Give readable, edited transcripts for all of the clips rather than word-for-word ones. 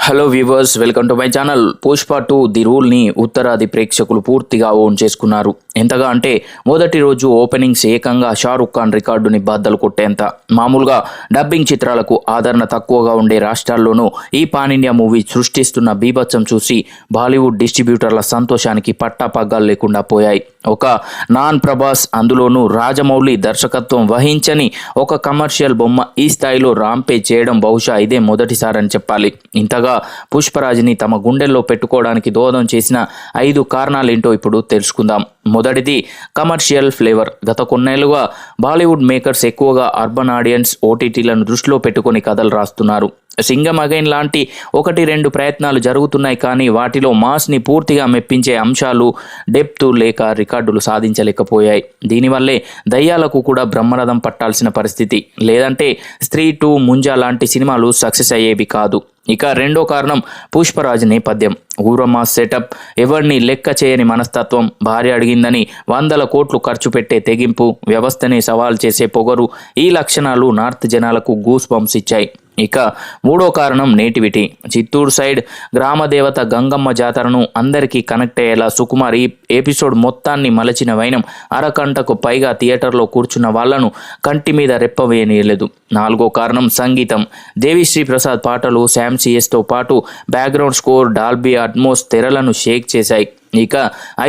Hello viewers, welcome to my channel. Pushpa 2 the రూల్ని ఉత్తరాది ప్రేక్షకులు పూర్తిగా ఓన్ చేసుకున్నారు. ఎంతగా అంటే మొదటి రోజు ఓపెనింగ్స్ ఏకంగా షారుఖ్ ఖాన్ రికార్డుని బద్దలు కొట్టేంత. మామూలుగా డబ్బింగ్ చిత్రాలకు ఆదరణ తక్కువగా ఉండే రాష్ట్రాల్లోనూ ఈ పాన్ ఇండియా మూవీ సృష్టిస్తున్న బీభత్సం చూసి బాలీవుడ్ డిస్ట్రిబ్యూటర్ల సంతోషానికి పట్టాపగ్గాలు లేకుండా పోయాయి. ఒక నాన్ ప్రభాస్, అందులోనూ రాజమౌళి దర్శకత్వం వహించని ఒక కమర్షియల్ బొమ్మ ఈ స్థాయిలో రాంపే చేయడం బహుశా ఇదే మొదటిసారని చెప్పాలి. ఇంతగా పుష్పరాజ్ని తమ గుండెల్లో పెట్టుకోవడానికి దోహదం చేసిన 5 కారణాలేంటో ఇప్పుడు తెలుసుకుందాం. మొదటిది కమర్షియల్ ఫ్లేవర్. గత కొన్నేళ్లుగా బాలీవుడ్ మేకర్స్ ఎక్కువగా అర్బన్ ఆడియన్స్, ఓటీటీలను దృష్టిలో పెట్టుకొని కథలు రాస్తున్నారు. సింగం అగైన్ లాంటి 1-2 ప్రయత్నాలు జరుగుతున్నాయి, కానీ వాటిలో మాస్ని పూర్తిగా మెప్పించే అంశాలు, డెప్త్ లేక రికార్డులు సాధించలేకపోయాయి. దీనివల్లే దయ్యాలకు కూడా బ్రహ్మరథం పట్టాల్సిన పరిస్థితి, లేదంటే స్త్రీ 2, ముంజా లాంటి సినిమాలు సక్సెస్ అయ్యేవి కాదు. ఇక రెండో కారణం పుష్పరాజ్ నేపథ్యం. ఊరమా సెటప్, ఎవరిని లెక్క చేయని మనస్తత్వం, భార్య అడిగిందని 100 కోట్లు ఖర్చు పెట్టే తెగింపు, వ్యవస్థనే సవాల్ చేసే పొగరు, ఈ లక్షణాలు నార్త్ జనాలకు గూస్ బంప్స్ ఇచ్చాయి. ఇక మూడో కారణం నేటివిటీ. చిత్తూరు సైడ్ గ్రామదేవత గంగమ్మ జాతరను అందరికీ కనెక్ట్ అయ్యేలా సుకుమార్ ఈ ఎపిసోడ్ మొత్తాన్ని మలచిన వైనం అరగంటకు పైగా థియేటర్లో కూర్చున్న వాళ్లను కంటి మీద రెప్పవేయనీయలేదు. నాలుగో కారణం సంగీతం. దేవిశ్రీ ప్రసాద్ పాటలు, శామ్ సిఎస్తో పాటు బ్యాక్గ్రౌండ్ స్కోర్, డాల్బీ అట్మోస్ తెరలను షేక్ చేశాయి. ఇక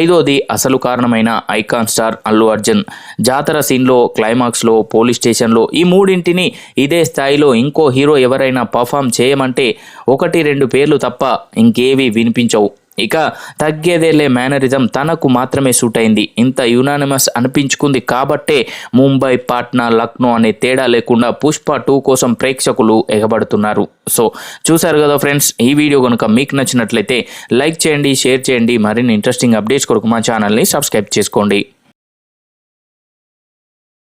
ఐదోది అసలు కారణమైన ఐకాన్ స్టార్ అల్లు అర్జున్. జాతర సీన్లో, క్లైమాక్స్లో, పోలీస్ స్టేషన్లో ఈ మూడింటిని ఇదే స్థాయిలో ఇంకో హీరో ఎవరైనా పర్ఫామ్ చేయమంటే 1-2 పేర్లు తప్ప ఇంకేవి వినిపించవు. ఇక తగ్గేదేలే మేనరిజం తనకు మాత్రమే సూట్ అయింది. ఇంత యునానిమస్ అనిపించుకుంది కాబట్టే ముంబై, పాట్నా, లక్నో అనే తేడా లేకుండా పుష్ప 2 కోసం ప్రేక్షకులు ఎగబడుతున్నారు. సో చూసారు కదా ఫ్రెండ్స్, ఈ వీడియో కనుక మీకు నచ్చినట్లయితే లైక్ చేయండి, షేర్ చేయండి. మరిన్ని ఇంట్రెస్టింగ్ అప్డేట్స్ కొరకు మా ఛానల్ని సబ్స్క్రైబ్ చేసుకోండి.